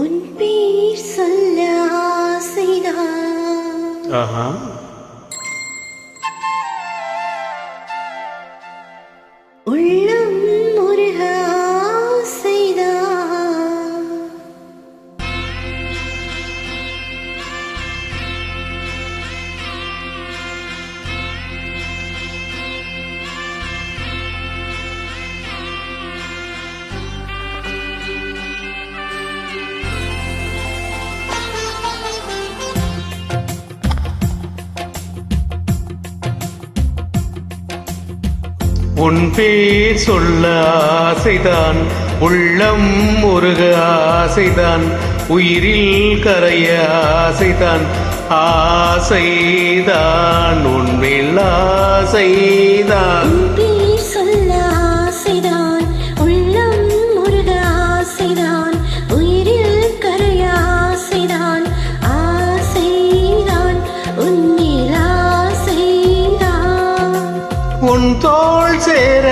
உன் பேர் சொல்ல ஆசைதான். உள்ளம் முருக ஆசைதான். உன் பேர் சொல்ல ஆசைதான், உள்ளம் முருக ஆசைதான், உயிரில் கரைய ஆசைதான், ஆசைதான் உன்மேல் ஆசைதான். உன் பேர் சொல்ல ஆசைதான், உள்ளம் முருக ஆசைதான், உயிரில் கரைய ஆசைதான், ஆசைதான் உன்மேல் ஆசைதான். உன் தோள் சேர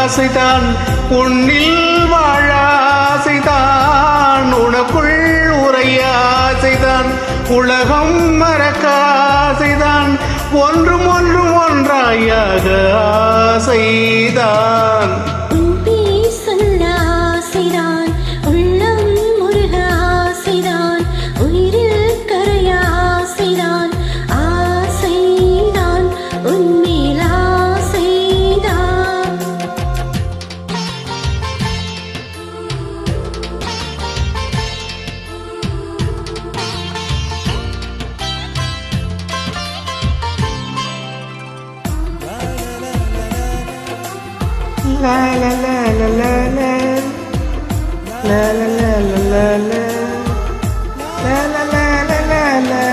ஆசைதான், உன்னில் வாழ ஆசைதான், உனக்குள் உரைய ஆசைதான், உலகம் மறக்க ஆசைதான், ஒன்றும் ஒன்றும் ஒன்றாயாக ஆசைதான். உன் பேர் சொல்ல ஆசைதான், உள்ளம் முருக ஆசைதான், உயிரில் கரைய ஆசைதான், ஆசைதான் உன்மேல் ஆசைதான். La la la la la la la la la la la la la la la la la la.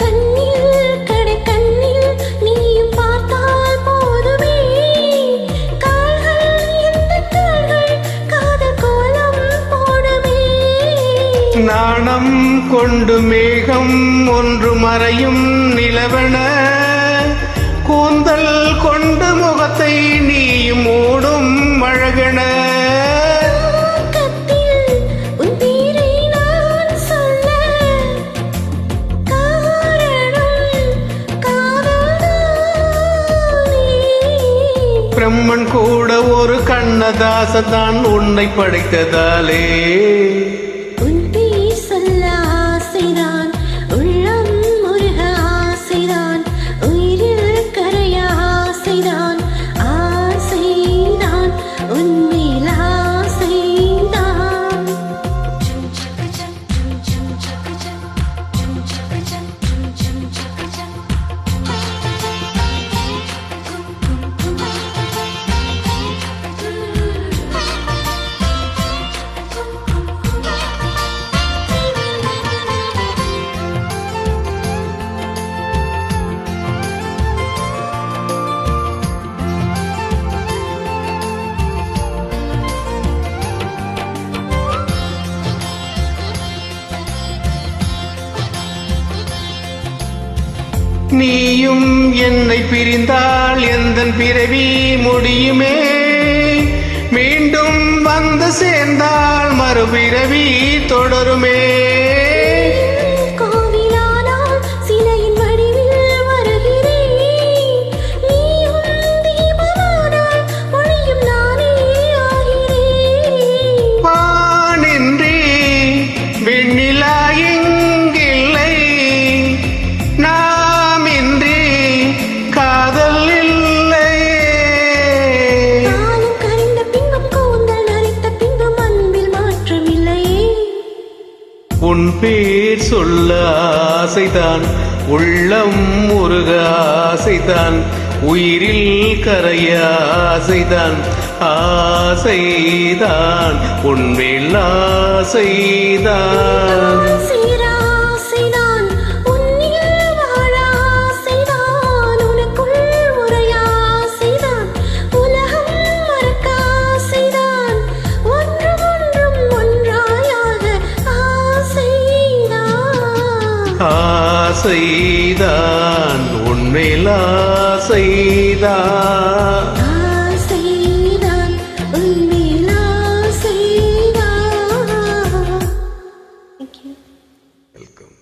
கண்ணில் கடை கண்ணில் நீயும் பார்த்தால் போதுமே, கால்கள் இந்த கால்கள் காதல் கோலம் போடுமே. நாணம் கொண்டு மேகம் ஒன்று மறையும் நிலவென, கூந்தல் கொண்டு முகத்தை நீயும் மூடும் அழகென, கத்தில் உன் பேரை நான் சொல்ல காரணம் காதல்தானே. பிரம்மன் கூட ஒரு கண்ணதாசன் உன்னை படைத்ததாலே. உன் பேர் சொல்ல ஆசைதான், உள்ளம் முருக ஆசைதான், உயிரில் கரைய ஆசைதான், ஆசைதான் உன்மேல் ஆசைதான். நீயும் என்னை பிரிந்தால் எந்தன் பிறவி முடியுமே, மீண்டும் வந்து சேர்ந்தால் மறுபிறவி தொடருமே. கோவிலானால் சிலையின் வடிவில் வருகிறேன், நீயும் தீபமானால் ஒளியும் நானே ஆகிறேன். வானின்றி வெண்ணிலா எங்கில்லை, நாமின்றி காதல் இல்லை. காலம் கரைந்த பின்பும் கூந்தல் நரைத்த பின்பும் அன்பில் மாற்றமில்லையே. உன் பேர் சொல்ல ஆசைதான், உள்ளம் முருக ஆசைதான், உயிரில் கரைய ஆசைதான், ஆசைதான் உன்மேல் ஆசைதான். ஆசைதான் உன்னில் வாழ ஆசைதான், உனக்குள் உரைய ஆசைதான், உலகம் மறக்க ஆசைதான், ஒன்றும் ஒன்றும் ஒன்றாயாக ஆசைதான். ஆசைதான் உன்மேல் ஆசைதான். வெல்கம்.